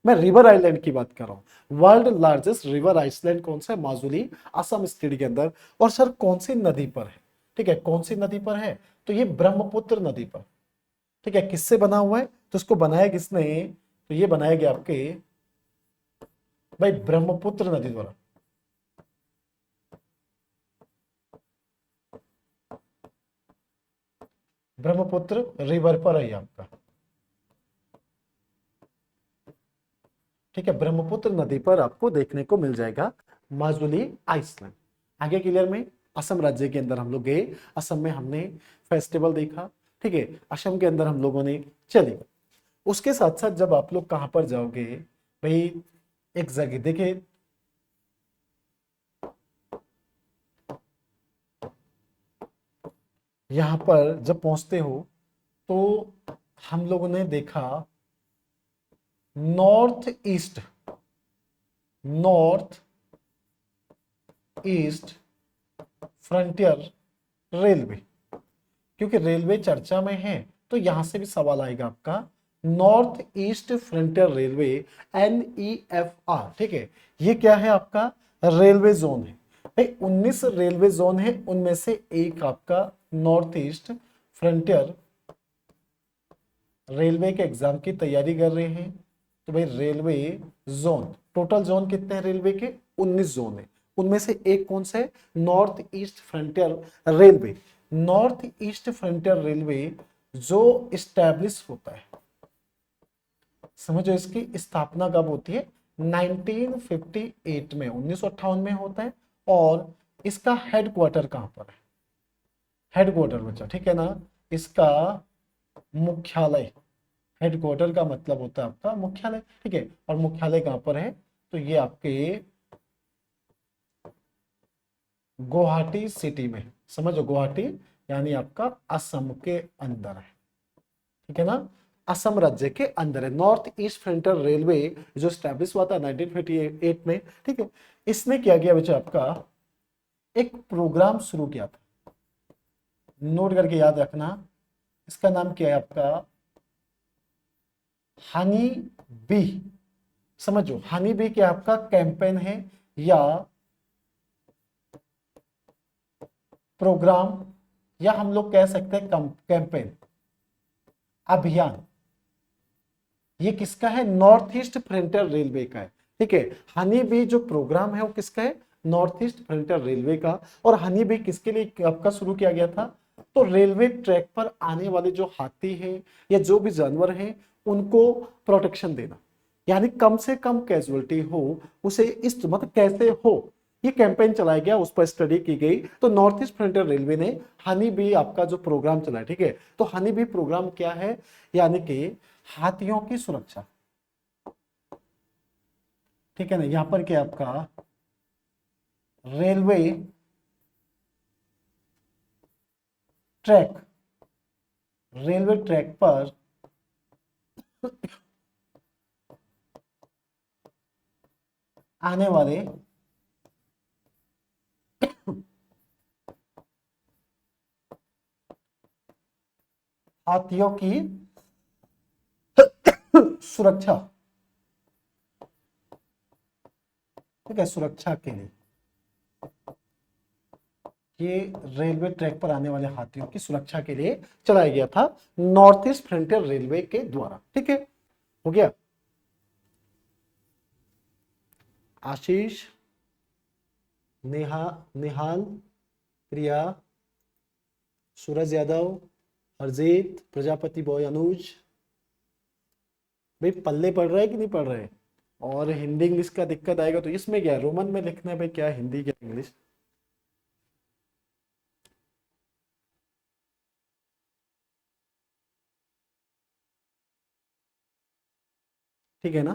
मैं रिवर आइलैंड की बात कर रहा हूं। वर्ल्ड लार्जेस्ट रिवर आइसलैंड कौन सा है, माजुली, असम स्टेट के अंदर। और सर कौन सी नदी पर है, ठीक है, कौन सी नदी पर है, तो ये ब्रह्मपुत्र नदी पर, ठीक है। किससे बना हुआ है, तो इसको बनाया किसने, तो ये बनाया गया आपके भाई ब्रह्मपुत्र नदी द्वारा। ब्रह्मपुत्र रिवर पर है ये आपका, ठीक है। ब्रह्मपुत्र नदी पर आपको देखने को मिल जाएगा माजुली आइसलैंड। आगे क्लियर में, असम राज्य के अंदर हम लोग गए, असम में हमने फेस्टिवल देखा, ठीक है। असम के अंदर हम लोगों ने चलिए, उसके साथ साथ जब आप लोग कहां पर जाओगे भाई, एक जगह देखिए, यहां पर जब पहुंचते हो तो हम लोगों ने देखा north east, north east frontier railway. क्योंकि रेलवे चर्चा में है तो यहां से भी सवाल आएगा आपका, north east frontier railway, NEFR, ठीक है। ये क्या है आपका, रेलवे जोन है भाई। 19 रेलवे जोन है, उनमें से एक आपका नॉर्थ ईस्ट फ्रंटियर रेलवे के एग्जाम की तैयारी कर रहे हैं तो भाई रेलवे जोन, टोटल जोन कितने हैं रेलवे के, 19 जोन है। उनमें से एक कौन सा है, north east frontier railway. North east frontier railway जो इस्टेब्लिश होता है, समझो इसकी स्थापना कब होती है, 1958 में, 1958 में होता है। और इसका हेडक्वार्टर कहां पर है, हेडक्वार्टर बच्चा, ठीक है ना, इसका मुख्यालय, हेडक्वार्टर का मतलब होता है आपका मुख्यालय, ठीक है। और मुख्यालय कहां पर है, तो ये आपके गुवाहाटी सिटी में, समझो गुवाहाटी यानी आपका असम के अंदर है, ठीक है ना, असम राज्य के अंदर है। नॉर्थ ईस्ट फ्रंटियर रेलवे जो स्टैब्लिश हुआ था 1958 में, ठीक है। इसने क्या किया बच्चा, आपका एक प्रोग्राम शुरू किया था, नोट करके याद रखना। इसका नाम क्या है आपका, हनी बी। समझो हनी बी क्या आपका कैंपेन है या प्रोग्राम, या हम लोग कह सकते हैं कैंपेन, अभियान। ये किसका है, नॉर्थ ईस्ट फ्रंटियर रेलवे का है, ठीक है। हनी बी जो प्रोग्राम है वो किसका है, नॉर्थ ईस्ट फ्रंटियर रेलवे का। और हनी बी किसके लिए आपका शुरू किया गया था, तो रेलवे ट्रैक पर आने वाले जो हाथी हैं या जो भी जानवर हैं उनको प्रोटेक्शन देना, यानी कम से कम कैजुअलिटी हो, उसे इस मतलब कैसे हो, ये कैंपेन चलाया गया, उस पर स्टडी की गई। तो नॉर्थ ईस्ट फ्रंटियर रेलवे ने हनी बी आपका जो प्रोग्राम चलाया, ठीक है। तो हनी बी प्रोग्राम क्या है, यानी कि हाथियों की सुरक्षा, ठीक है ना। यहां पर क्या आपका रेलवे ट्रैक, रेलवे ट्रैक पर आने वाले हाथियों की सुरक्षा, ठीक है, सुरक्षा के लिए ये रेलवे ट्रैक पर आने वाले हाथियों की सुरक्षा के लिए चलाया गया था नॉर्थ ईस्ट फ्रंटियर रेलवे के द्वारा, ठीक है। हो गया, आशीष, नेहा, निहाल, प्रिया, सूरज यादव, हरजीत, प्रजापति बॉय, अनुज, भाई पल्ले पड़ रहा है कि नहीं पड़ रहा है, और हिंदी इंग्लिश का दिक्कत आएगा तो इसमें क्या है, रोमन में लिखने में क्या है, हिंदी क्या इंग्लिश। ठीक है ना।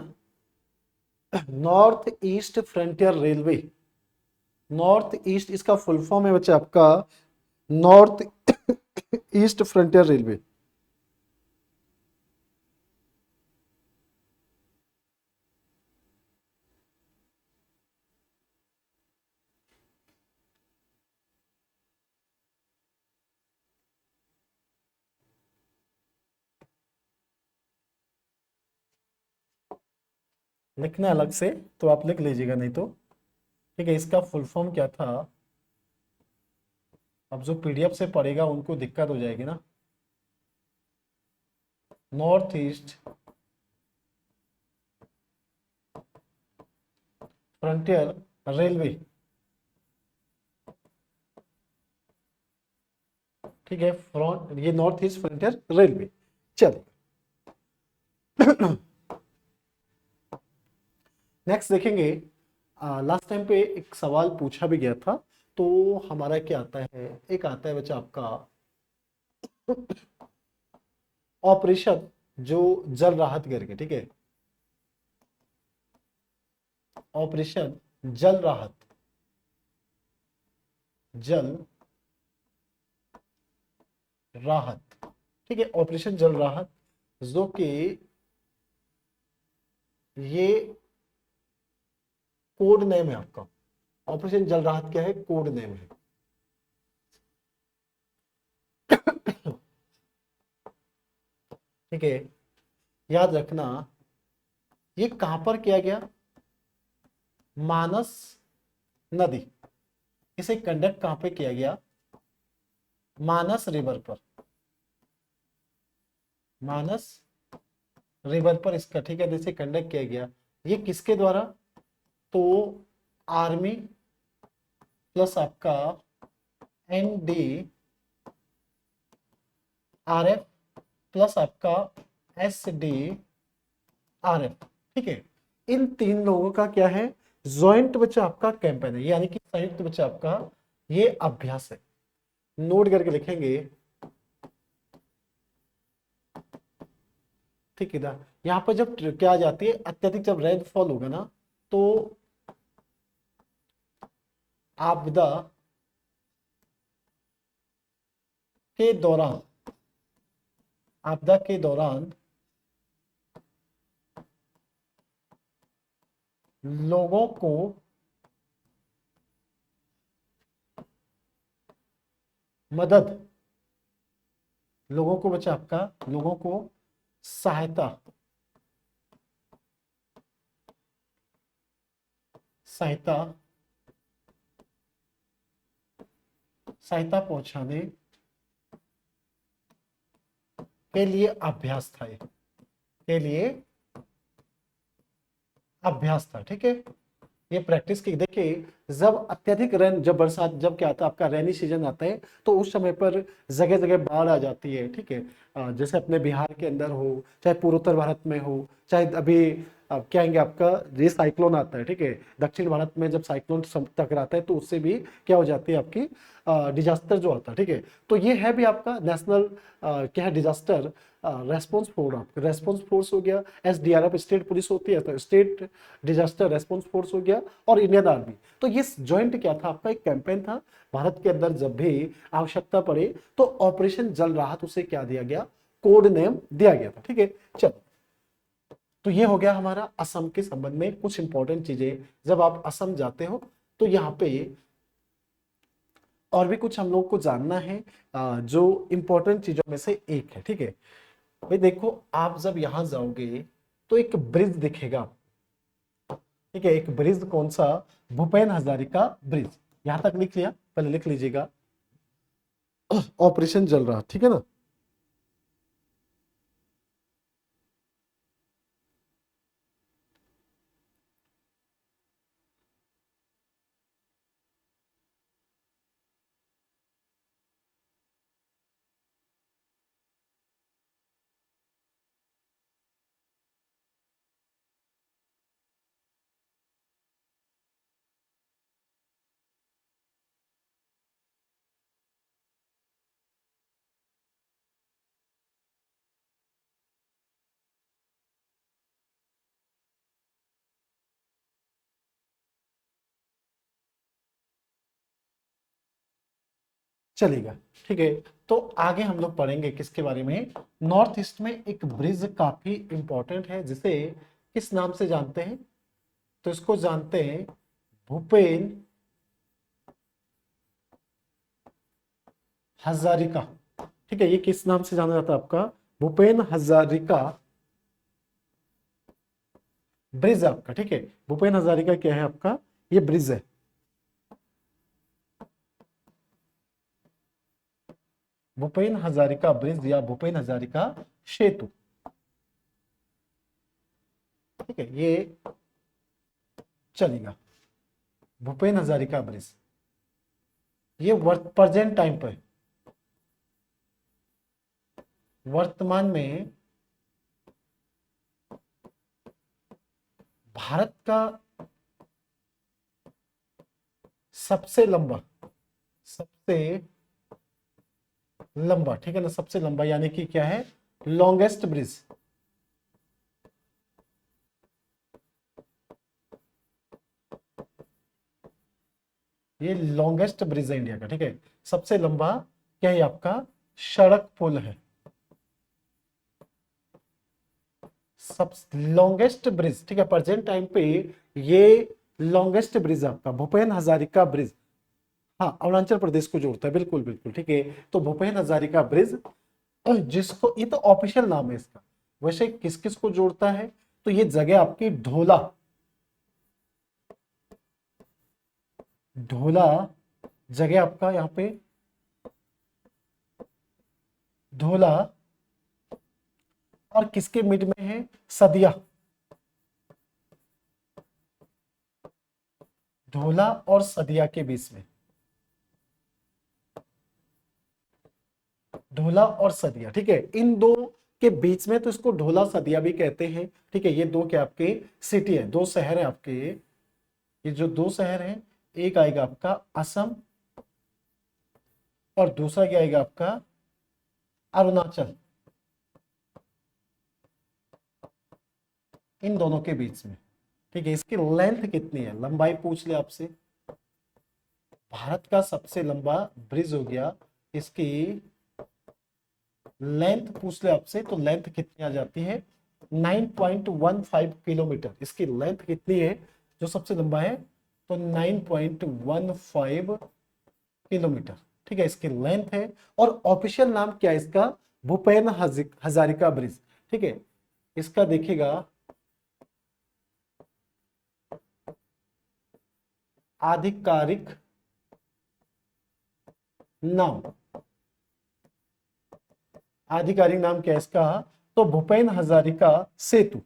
North east frontier railway, north east इसका फुल फॉर्म है बच्चा आपका नॉर्थ ईस्ट फ्रंटियर रेलवे। लिखना अलग से तो आप लिख लीजिएगा, नहीं तो ठीक है। इसका फुल फॉर्म क्या था, अब जो पीडीएफ से पढ़ेगा उनको दिक्कत हो जाएगी ना। North east frontier railway. ठीक है, फ्रंट ये नॉर्थ ईस्ट फ्रंटियर रेलवे। चलिए नेक्स्ट देखेंगे। लास्ट टाइम पे एक सवाल पूछा भी गया था, तो हमारा क्या आता है, एक आता है बच्चा आपका ऑपरेशन जो जल राहत करके, ठीक है, ऑपरेशन जल राहत, जल राहत, ठीक है, ऑपरेशन जल राहत, जो कि ये कोड नेम है आपका। ऑपरेशन जल राहत क्या है, कोड नेम है। ठीक है, याद रखना ये कहां पर किया गया, मानस नदी, इसे कंडक्ट कहां पे किया गया, मानस रिवर पर, मानस रिवर पर इसका, ठीक है, जैसे कंडक्ट किया गया। ये किसके द्वारा, तो आर्मी प्लस आपका एनडी आरएफ प्लस आपका एसडी आरएफ, ठीक है, इन तीन लोगों का क्या है, ज्वाइंट बच्चा आपका कैंपेन है, यानी कि संयुक्त बच्चा आपका ये अभ्यास है। नोट करके लिखेंगे, ठीक है ना। यहाँ पर जब क्या आ जाती है, अत्यधिक जब रेनफॉल होगा ना, तो आपदा के दौरान, आपदा के दौरान लोगों को मदद, लोगों को बचा आपका, लोगों को सहायता, सहायता, सहायता पहुंचाने के लिए अभ्यास था, के लिए अभ्यास था, ठीक है। ये प्रैक्टिस की, देखिए जब अत्यधिक रेन, जब बरसात, जब क्या आता है आपका रेनी सीजन आता है, तो उस समय पर जगह जगह बाढ़ आ जाती है, ठीक है। जैसे अपने बिहार के अंदर हो, चाहे पूर्वोत्तर भारत में हो, चाहे अभी क्या आएंगे आपका, ये साइक्लोन आता है, ठीक है, दक्षिण भारत में जब साइक्लोन टकराता है तो उससे भी क्या हो जाती है आपकी डिजास्टर जो आता है, ठीक है। तो ये है भी आपका नेशनल क्या है, डिजास्टर रेस्पॉन्स फोर्स, आपका रेस्पॉन्स फोर्स हो गया, एसडीआरएफ स्टेट पुलिस होती है तो स्टेट डिजास्टर रेस्पॉन्स फोर्स हो गया, और इंडियन आर्मी। तो ये जॉइंट क्या था आपका, एक कैंपेन था भारत के अंदर, जब भी आवश्यकता पड़े तो ऑपरेशन जल राहत, उसे क्या दिया गया, कोड नेम दिया गया था, ठीक है। चलो, तो ये हो गया हमारा असम के संबंध में कुछ इंपॉर्टेंट चीजें। जब आप असम जाते हो तो यहाँ पे और भी कुछ हम लोग को जानना है, जो इंपॉर्टेंट चीजों में से एक है, ठीक है। भाई देखो, आप जब यहां जाओगे तो एक ब्रिज दिखेगा, ठीक है, एक ब्रिज, कौन सा, भूपेन हजारिका ब्रिज। यहां तक लिख लिया, पहले लिख लीजिएगा, ऑपरेशन चल रहा, ठीक है ना। चलेगा। ठीक है, तो आगे हम लोग पढ़ेंगे किसके बारे में। नॉर्थ ईस्ट में एक ब्रिज काफी इंपॉर्टेंट है, जिसे किस नाम से जानते हैं, तो इसको जानते हैं भूपेन हजारिका। ठीक है, ये किस नाम से जाना जाता है आपका, भूपेन हजारिका ब्रिज है आपका। ठीक है, भूपेन हजारिका क्या है आपका, ये ब्रिज है। भूपेन हजारिका ब्रिज या भूपेन हजारिका सेतु। ठीक है, ये चलेगा, भूपेन हजारिका ब्रिज। ये प्रेजेंट टाइम पर, वर्तमान में भारत का सबसे लंबा, सबसे लंबा, ठीक है ना, सबसे लंबा यानी कि क्या है, लॉन्गेस्ट ब्रिज। ये लॉन्गेस्ट ब्रिज है इंडिया का। ठीक है, सबसे लंबा क्या है आपका, सड़क पुल है। सब लॉन्गेस्ट ब्रिज, ठीक है, प्रेजेंट टाइम पे ये लॉन्गेस्ट ब्रिज है आपका भूपेन हजारिका ब्रिज। हाँ, अरुणाचल प्रदेश को जोड़ता है, बिल्कुल बिल्कुल। ठीक है, तो भूपेन हजारिका ब्रिज, जिसको, ये तो ऑफिशियल नाम है इसका, वैसे किस किस को जोड़ता है, तो ये जगह आपकी ढोला, ढोला जगह आपका यहाँ पे, ढोला, और किसके मिड में है, सदिया, ढोला और सदिया के बीच में, ढोला और सदिया। ठीक है, इन दो के बीच में, तो इसको ढोला सदिया भी कहते हैं। ठीक है, ये दो क्या आपके सिटी है, दो शहर है आपके, ये जो दो शहर हैं, एक आएगा आपका असम और दूसरा क्या आएगा आपका अरुणाचल, इन दोनों के बीच में। ठीक है, इसकी लेंथ कितनी है, लंबाई पूछ ले आपसे, भारत का सबसे लंबा ब्रिज हो गया, इसकी लेंथ पूछ ले आपसे, तो लेंथ कितनी आ जाती है, 9.15 किलोमीटर। इसकी लेंथ कितनी है, जो सबसे लंबा है, तो 9.15 किलोमीटर। ठीक है, इसकी लेंथ है। और ऑफिशियल नाम क्या है इसका, भूपेन हजारिका ब्रिज। ठीक है, इसका देखिएगा आधिकारिक नाम, आधिकारिक नाम क्या है इसका, तो भूपेन हजारिका सेतु,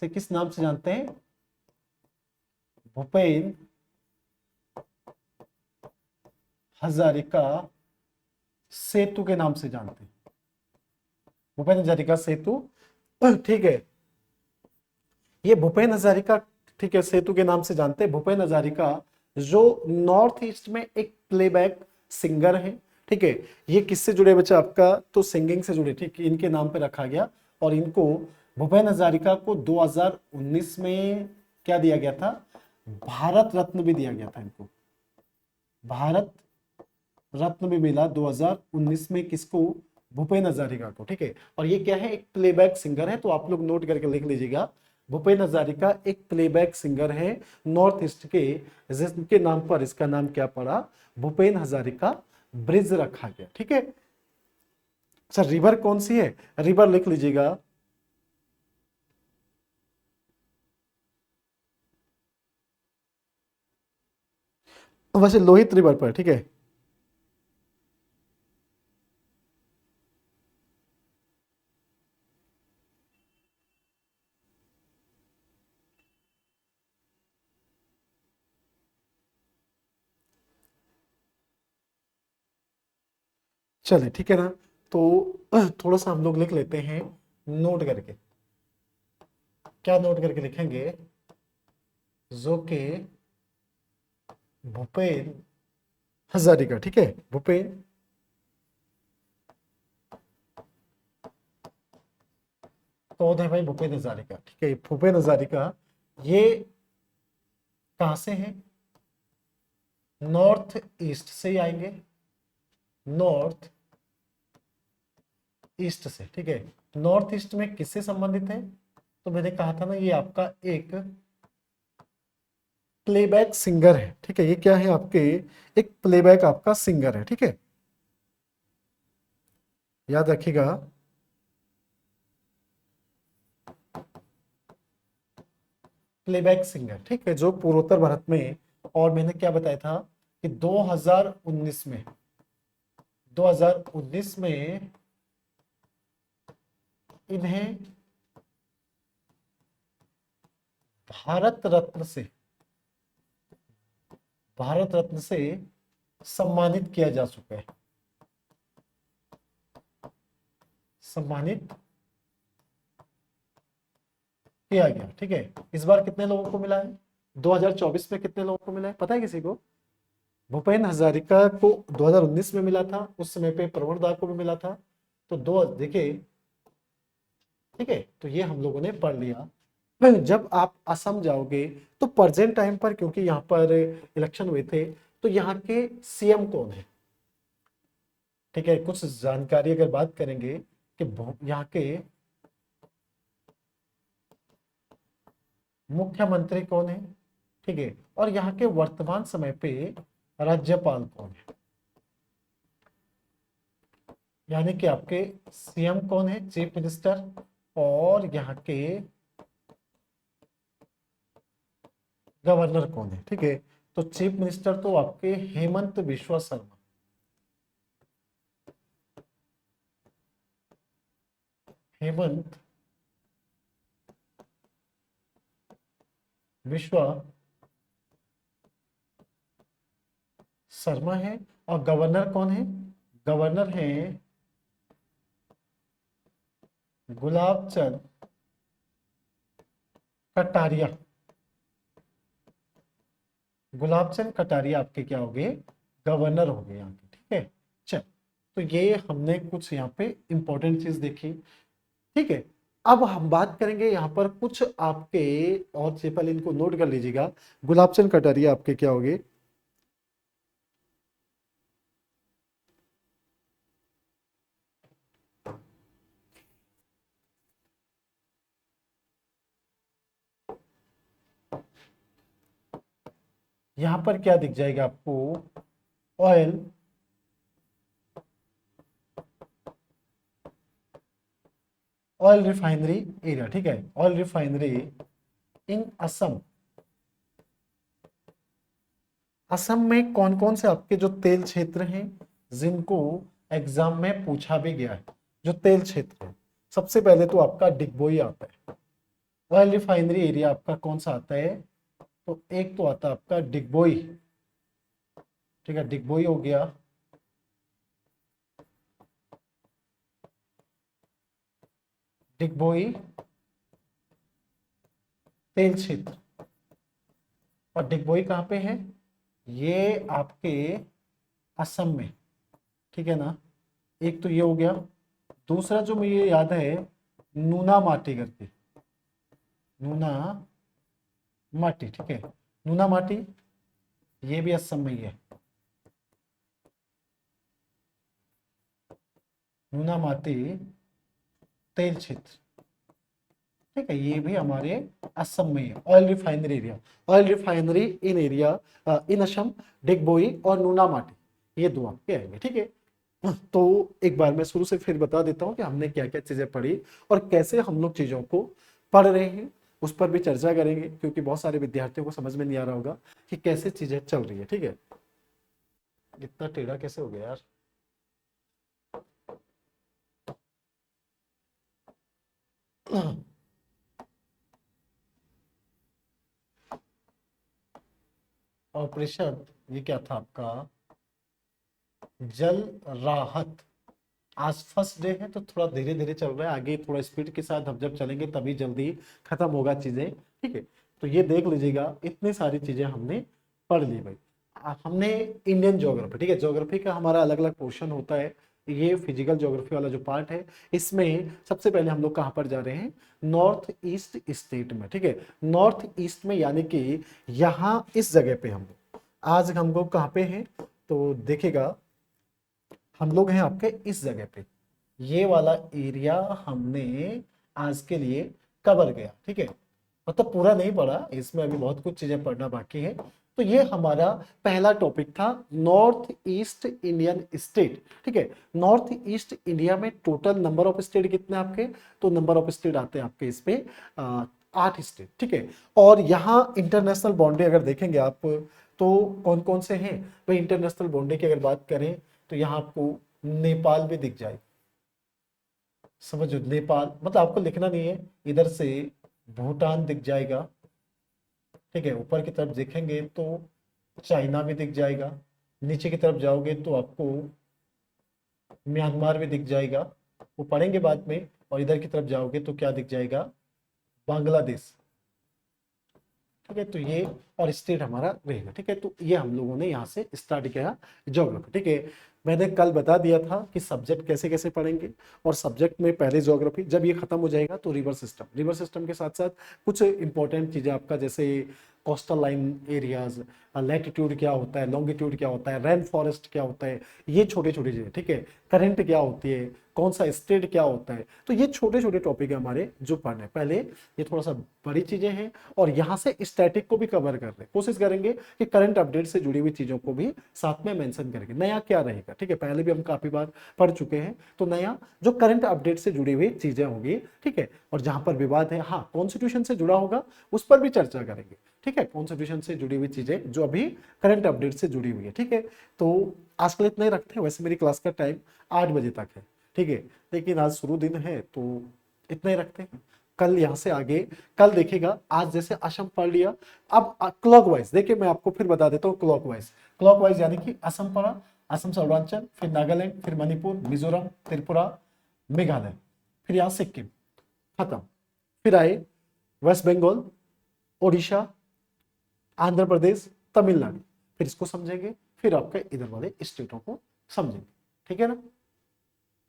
से किस नाम से जानते हैं, भूपेन हजारिका सेतु के नाम से जानते हैं, भूपेन हजारिका सेतु। ठीक है, ये भूपेन हजारिका, ठीक है, सेतु के नाम से जानते हैं। भूपेन हजारिका जो नॉर्थ ईस्ट में एक प्लेबैक सिंगर है। ठीक है, ये किससे जुड़े बच्चा आपका, तो सिंगिंग से जुड़े। ठीक है, इनके नाम पे रखा गया, और इनको भूपेन हजारिका को 2019 में क्या दिया गया था, भारत रत्न भी दिया गया था इनको, भारत रत्न भी मिला 2019 में, किसको, भूपेन हजारिका को। ठीक है, और ये क्या है, एक प्लेबैक सिंगर है, तो आप लोग नोट करके लिख लीजिएगा, भूपेन हजारिका एक प्लेबैक सिंगर है नॉर्थ ईस्ट के, जिसके नाम पर इसका नाम क्या पड़ा, भूपेन हजारिका ब्रिज रखा गया। ठीक है, सर रिवर कौन सी है, रिवर लिख लीजिएगा, वैसे लोहित रिवर पर। ठीक है, चले, ठीक है ना, तो थोड़ा सा हम लोग लिख लेते हैं नोट करके। क्या नोट करके लिखेंगे, जो के भूपेन हजारिका, ठीक है, भूपेन तो है भाई भूपेन हजारिका। ठीक है, भूपेन हजारिका ये कहां से है, नॉर्थ ईस्ट से ही आएंगे। नॉर्थ ईस्ट से, ठीक है। नॉर्थ ईस्ट में किससे संबंधित है? तो मैंने कहा था ना, ये आपका एक प्लेबैक सिंगर है, ठीक है। ये क्या है आपके, एक प्लेबैक आपका सिंगर है, ठीक है। याद रखिएगा, प्लेबैक सिंगर, ठीक है, जो पूर्वोत्तर भारत में। और मैंने क्या बताया था कि 2019 में 2019 में इन्हें भारत रत्न से भारत रत्न से सम्मानित किया जा चुका है, सम्मानित किया गया, ठीक है। इस बार कितने लोगों को मिला है? 2024 में कितने लोगों को मिला है, पता है किसी को? भूपेन हजारिका को 2019 में मिला था, उस समय पे प्रवण दा को भी मिला था। तो दो देखिए, ठीक है, तो ये हम लोगों ने पढ़ लिया। फिर जब आप असम जाओगे तो प्रेजेंट टाइम पर, क्योंकि यहाँ पर इलेक्शन हुए थे, तो यहाँ के सीएम कौन है, ठीक है। कुछ जानकारी अगर बात करेंगे कि यहाँ के मुख्यमंत्री कौन है, ठीक है, और यहाँ के वर्तमान समय पे राज्यपाल कौन है, यानी कि आपके सीएम कौन है, चीफ मिनिस्टर, और यहाँ के गवर्नर कौन है, ठीक है। तो चीफ मिनिस्टर तो आपके हेमंत बिश्वा शर्मा, हेमंत बिश्वा शर्मा है। और गवर्नर कौन है? गवर्नर है गुलाब चंद कटारिया। गुलाब चंद कटारिया आपके क्या हो गए, गवर्नर हो गए यहाँ के, ठीक है। चल, तो ये हमने कुछ यहाँ पे इंपॉर्टेंट चीज देखी, ठीक है। अब हम बात करेंगे यहाँ पर कुछ आपके, और से पहले इनको नोट कर लीजिएगा। गुलाब चंद कटारिया आपके क्या हो गए, यहाँ पर क्या दिख जाएगा आपको, ऑयल ऑयल रिफाइनरी एरिया, ठीक है। ऑयल रिफाइनरी इन असम। असम में कौन कौन से आपके जो तेल क्षेत्र हैं जिनको एग्जाम में पूछा भी गया है, जो तेल क्षेत्र है, सबसे पहले तो आपका डिगबोई आता है। ऑयल रिफाइनरी एरिया आपका कौन सा आता है? तो एक तो आता है आपका डिगबोई, ठीक है, डिगबोई हो गया। डिगबोई तेल क्षेत्र, और डिगबोई कहाँ पे है? ये आपके असम में, ठीक है ना। एक तो ये हो गया। दूसरा जो मुझे याद है, नूना माटी करके, नूना माटी, ठीक है। नूना माटी ये भी असम में ही है। नूना माटी तेल क्षेत्र, ठीक है, ये भी हमारे असम में है। Oil refinery area, oil refinery in area in Assam, Digboi और नूना माटी, ये दो आपके आएंगे, ठीक है। तो एक बार मैं शुरू से फिर बता देता हूँ कि हमने क्या क्या चीजें पढ़ी और कैसे हम लोग चीजों को पढ़ रहे हैं, उस पर भी चर्चा करेंगे, क्योंकि बहुत सारे विद्यार्थियों को समझ में नहीं आ रहा होगा कि कैसे चीजें चल रही है, ठीक है। इतना टेढ़ा कैसे हो गया यार? ऑपरेशन, ये क्या था आपका, जल राहत। आज फर्स्ट डे है तो थोड़ा धीरे धीरे चल रहा है, आगे थोड़ा स्पीड के साथ हम जब चलेंगे तभी जल्दी खत्म होगा चीजें, ठीक है। तो ये देख लीजिएगा, इतनी सारी चीजें हमने पढ़ ली भाई। हमने इंडियन ज्योग्राफी, ठीक है, ज्योग्राफी का हमारा अलग अलग पोर्शन होता है। ये फिजिकल ज्योग्राफी वाला जो पार्ट है, इसमें सबसे पहले हम लोग कहाँ पर जा रहे हैं, नॉर्थ ईस्ट स्टेट में, ठीक है। नॉर्थ ईस्ट में यानी कि यहाँ इस जगह पे हम लोग आज हम लोग कहाँ पे हैं, तो देखेगा हम लोग हैं आपके इस जगह पे, ये वाला एरिया हमने आज के लिए कवर किया, ठीक है। मतलब पूरा नहीं पढ़ा, इसमें अभी बहुत कुछ चीजें पढ़ना बाकी है। तो ये हमारा पहला टॉपिक था, नॉर्थ ईस्ट इंडियन स्टेट, ठीक है। नॉर्थ ईस्ट इंडिया में टोटल नंबर ऑफ स्टेट कितने आपके, तो नंबर ऑफ स्टेट आते हैं आपके इस पे 8 स्टेट, ठीक है। और यहाँ इंटरनेशनल बाउंड्री अगर देखेंगे आप तो कौन कौन से हैं भाई, इंटरनेशनल बाउंड्री की अगर बात करें तो यहाँ आपको नेपाल भी दिख जाए, समझो नेपाल, मतलब आपको लिखना नहीं है, इधर से भूटान दिख जाएगा, ठीक है। ऊपर की तरफ देखेंगे तो चाइना भी दिख जाएगा, नीचे की तरफ जाओगे तो आपको म्यांमार भी दिख जाएगा, वो पढ़ेंगे बाद में। और इधर की तरफ जाओगे तो क्या दिख जाएगा, बांग्लादेश, ठीक है। तो ये और स्टेट हमारा रहेगा, ठीक है। तो ये हम लोगों ने यहाँ से स्टार्ट किया ज्योग्राफी, ठीक है। मैंने कल बता दिया था कि सब्जेक्ट कैसे कैसे पढ़ेंगे, और सब्जेक्ट में पहले ज्योग्राफी, जब ये खत्म हो जाएगा तो रिवर सिस्टम के साथ साथ कुछ इंपॉर्टेंट चीजें आपका, जैसे कोस्टल लाइन एरियाज, लैटिट्यूड क्या होता है, लॉन्गिट्यूड क्या होता है, रेन फॉरेस्ट क्या होता है, ये छोटे छोटे चीजें, ठीक है। करंट क्या होती है, कौन सा स्टेट क्या होता है, तो ये छोटे छोटे टॉपिक है हमारे जो पढ़ने हैं। पहले ये थोड़ा सा बड़ी चीजें हैं, और यहाँ से स्टैटिक को भी कवर कर रहे हैं, कोशिश करेंगे कि करंट अपडेट से जुड़ी हुई चीजों को भी साथ में मेंशन करेंगे, नया क्या रहेगा, ठीक है। पहले भी हम काफी बार पढ़ चुके हैं, तो नया जो करंट अपडेट से जुड़ी हुई चीजें होंगी, ठीक है। और जहां पर विवाद है, हाँ कॉन्स्टिट्यूशन से जुड़ा होगा, उस पर भी चर्चा करेंगे, ठीक है। कॉन्स्टिट्यूशन से जुड़ी हुई चीजें जो अभी करंट अपडेट से जुड़ी हुई है, ठीक है। तो आज के लिए इतना ही रखते हैं, वैसे मेरी क्लास का टाइम 8 बजे तक है, ठीक है। लेकिन आज शुरू दिन है तो इतना ही रखते हैं, कल यहाँ से आगे, कल देखिएगा, आज जैसे असम पढ़ लिया, अब क्लॉकवाइज देखिए, मैं आपको फिर बता देता हूँ क्लॉकवाइज यानी कि असम पढ़ा, असम से अरुणाचल, फिर नागालैंड, फिर मणिपुर, मिजोरम, त्रिपुरा, मेघालय, फिर यहाँ सिक्किम खत्म, फिर आए वेस्ट बंगाल, उड़ीसा, आंध्र प्रदेश, तमिलनाडु, फिर इसको समझेंगे, फिर आपके इधर वाले स्टेटों को समझेंगे, ठीक है ना।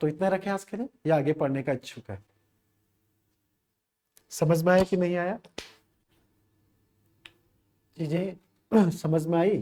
तो इतना रखें आज के लिए, या आगे पढ़ने का इच्छुक है, समझ में आया कि नहीं आया, चीजें समझ में आई।